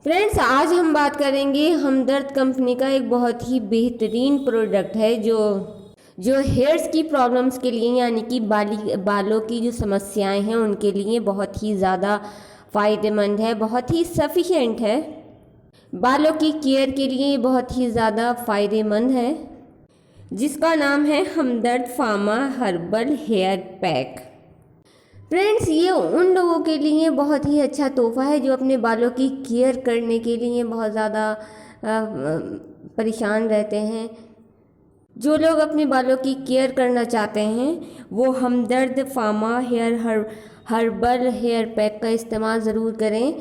Friends, आज हम बात करेंगे हमदर्द कंपनी का एक बहुत ही बेहतरीन प्रोडक्ट है जो हेयर्स की प्रॉब्लम्स के लिए, यानी कि बालों की जो समस्याएं हैं उनके लिए बहुत ही ज़्यादा फ़ायदेमंद है, बहुत ही सफिशिएंट है। बालों की केयर के लिए बहुत ही ज़्यादा फ़ायदेमंद है, जिसका नाम है Hamdard pharma herbal hair pack. Friends, ये उन लोगों के लिए बहुत ही अच्छा तोहफा है जो अपने बालों की केयर करने के लिए बहुत ज़्यादा परेशान रहते हैं। जो लोग अपने बालों की केयर करना चाहते हैं वो हमदर्द फार्मा हर्बल हेयर पैक का इस्तेमाल ज़रूर करें।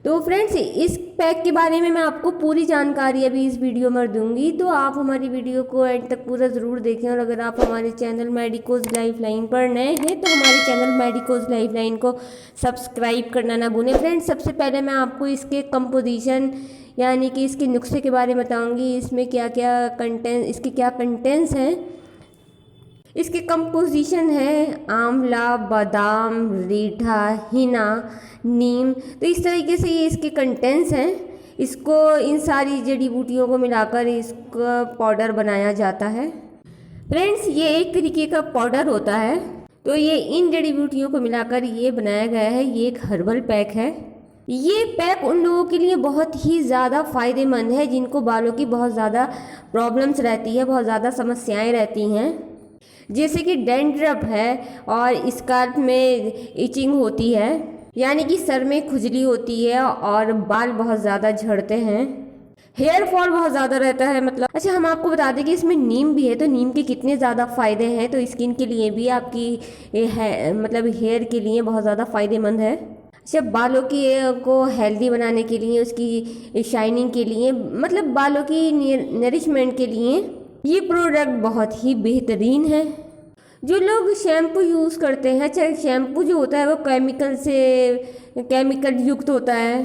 तो फ्रेंड्स, इस पैक के बारे में मैं आपको पूरी जानकारी अभी इस वीडियो में दूंगी, तो आप हमारी वीडियो को एंड तक पूरा ज़रूर देखें। और अगर आप हमारे चैनल मेडिकोज लाइफलाइन पर नए हैं तो हमारे चैनल मेडिकोज लाइफलाइन को सब्सक्राइब करना ना भूलें। फ्रेंड्स, सबसे पहले मैं आपको इसके कंपोजिशन यानी कि इसके नुस्खे के बारे में बताऊँगी, इसमें इसके क्या कंटेंट्स हैं। इसके कंपोजिशन है आंवला, बादाम, रीठा, हिना, नीम। तो इस तरीके से ये इसके कंटेंट्स हैं। इन सारी जड़ी बूटियों को मिलाकर इसका पाउडर बनाया जाता है। फ्रेंड्स, ये एक तरीके का पाउडर होता है, तो ये इन जड़ी बूटियों को मिलाकर ये बनाया गया है। ये एक हर्बल पैक है। ये पैक उन लोगों के लिए बहुत ही ज़्यादा फ़ायदेमंद है जिनको बालों की बहुत ज़्यादा प्रॉब्लम्स रहती है, बहुत ज़्यादा समस्याएं रहती हैं, जैसे कि डैंड्रफ है और स्काल्प में इचिंग होती है, यानी कि सर में खुजली होती है और बाल बहुत ज़्यादा झड़ते हैं, हेयर फॉल बहुत ज़्यादा रहता है। मतलब अच्छा, हम आपको बता दें कि इसमें नीम भी है, तो नीम के कितने ज़्यादा फ़ायदे हैं। तो स्किन के लिए भी आपकी हेयर के लिए बहुत ज़्यादा फ़ायदेमंद है। अच्छा, बालों को हेल्दी बनाने के लिए, उसकी शाइनिंग के लिए, मतलब बालों की नरिशमेंट के लिए ये प्रोडक्ट बहुत ही बेहतरीन है। जो लोग शैम्पू यूज़ करते हैं, चाहे शैम्पू जो होता है वो केमिकल युक्त होता है,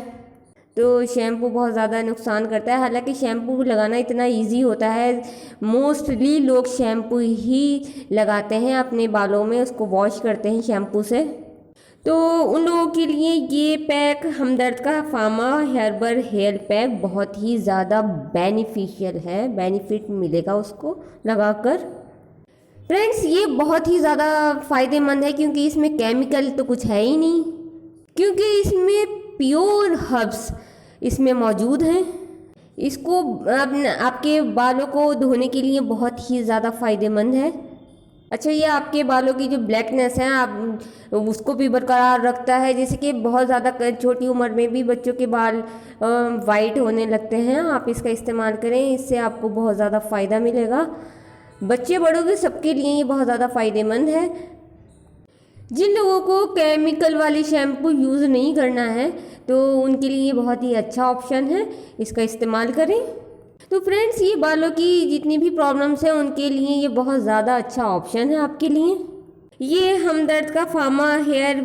तो शैम्पू बहुत ज़्यादा नुकसान करता है। हालांकि शैम्पू लगाना इतना इजी होता है, मोस्टली लोग शैम्पू ही लगाते हैं अपने बालों में, उसको वॉश करते हैं शैम्पू से। तो उन लोगों के लिए ये पैक हमदर्द का फार्मा हर्बल हेयर पैक बहुत ही ज़्यादा बेनिफिशियल है, बेनिफिट मिलेगा उसको लगाकर। फ्रेंड्स, ये बहुत ही ज़्यादा फ़ायदेमंद है क्योंकि इसमें केमिकल तो कुछ है ही नहीं, क्योंकि इसमें प्योर हर्ब्स इसमें मौजूद हैं। इसको आपके बालों को धोने के लिए बहुत ही ज़्यादा फ़ायदेमंद है। अच्छा, ये आपके बालों की जो ब्लैकनेस है आप उसको भी बरकरार रखता है, जैसे कि बहुत ज़्यादा छोटी उम्र में भी बच्चों के बाल वाइट होने लगते हैं। आप इसका इस्तेमाल करें, इससे आपको बहुत ज़्यादा फ़ायदा मिलेगा। बच्चे बड़ों के सबके लिए ये बहुत ज़्यादा फ़ायदेमंद है। जिन लोगों को केमिकल वाली शैम्पू यूज़ नहीं करना है तो उनके लिए बहुत ही अच्छा ऑप्शन है, इसका इस्तेमाल करें। तो फ्रेंड्स, ये बालों की जितनी भी प्रॉब्लम्स हैं उनके लिए ये बहुत ज़्यादा अच्छा ऑप्शन है आपके लिए। ये हमदर्द का फार्मा हेयर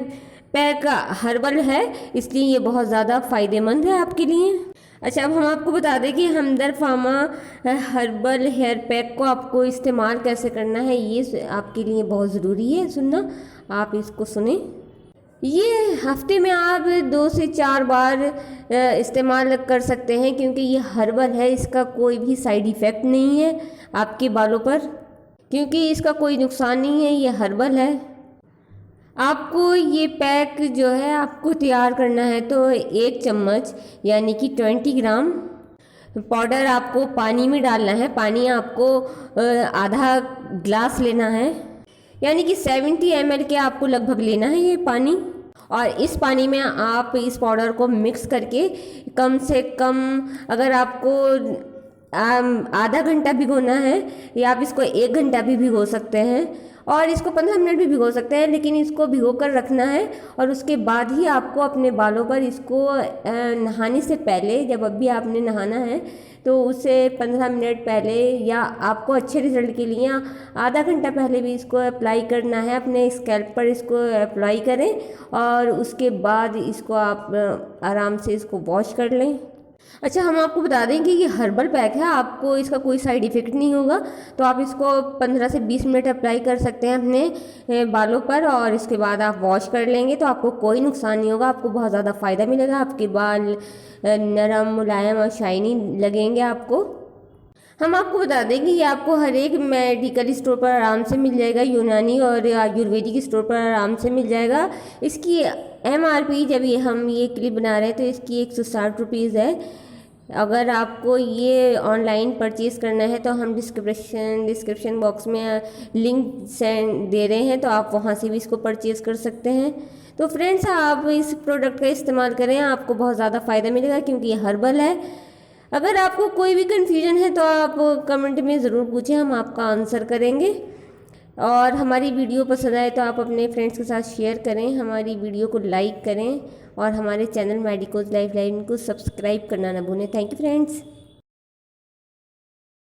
पैक हर्बल है, इसलिए ये बहुत ज़्यादा फ़ायदेमंद है आपके लिए। अच्छा, अब हम आपको बता दें कि हमदर्द फार्मा हर्बल हेयर पैक को आपको इस्तेमाल कैसे करना है, ये आपके लिए बहुत ज़रूरी है सुनना। आप इसको सुने। ये हफ्ते में आप 2 से 4 बार इस्तेमाल कर सकते हैं, क्योंकि ये हर्बल है, इसका कोई भी साइड इफ़ेक्ट नहीं है आपके बालों पर, क्योंकि इसका कोई नुकसान नहीं है, ये हर्बल है। आपको ये पैक जो है आपको तैयार करना है तो 1 चम्मच यानी कि 20 ग्राम पाउडर आपको पानी में डालना है। पानी आपको आधा ग्लास लेना है, यानी कि 70 ml के आपको लगभग लेना है ये पानी। और इस पानी में आप इस पाउडर को मिक्स करके कम से कम, अगर आपको आधा घंटा भिगोना है या आप इसको 1 घंटा भी भिगो सकते हैं, और इसको 15 मिनट भी भिगो सकते हैं, लेकिन इसको भिगो कर रखना है। और उसके बाद ही आपको अपने बालों पर इसको नहाने से पहले, जब अभी आपने नहाना है तो उससे 15 मिनट पहले या आपको अच्छे रिजल्ट के लिए आधा घंटा पहले भी इसको अप्लाई करना है। अपने स्कैल्प पर इसको अप्लाई करें और उसके बाद इसको आप आराम से इसको वॉश कर लें। अच्छा, हम आपको बता दें कि ये हर्बल पैक है, आपको इसका कोई साइड इफ़ेक्ट नहीं होगा। तो आप इसको 15 से 20 मिनट अप्लाई कर सकते हैं अपने बालों पर, और इसके बाद आप वॉश कर लेंगे तो आपको कोई नुकसान नहीं होगा, आपको बहुत ज़्यादा फ़ायदा मिलेगा। आपके बाल नरम, मुलायम और शाइनी लगेंगे आपको। हम आपको बता दें कि ये आपको हर एक मेडिकल स्टोर पर आराम से मिल जाएगा, यूनानी और आयुर्वेदिक स्टोर पर आराम से मिल जाएगा। इसकी MRP जब हम ये क्लिप बना रहे हैं तो इसकी 160 रुपीज़ है। अगर आपको ये ऑनलाइन परचेज़ करना है तो हम डिस्क्रिप्शन बॉक्स में लिंक सेंड दे रहे हैं, तो आप वहाँ से भी इसको परचेज़ कर सकते हैं। तो फ्रेंड्स, आप इस प्रोडक्ट का इस्तेमाल करें, आपको बहुत ज़्यादा फ़ायदा मिलेगा क्योंकि ये हर्बल है। अगर आपको कोई भी कन्फ्यूजन है तो आप कमेंट में ज़रूर पूछें, हम आपका आंसर करेंगे। और हमारी वीडियो पसंद आए तो आप अपने फ्रेंड्स के साथ शेयर करें, हमारी वीडियो को लाइक करें और हमारे चैनल मेडिकोज लाइफ लाइन को सब्सक्राइब करना ना भूलें। Thank you friends.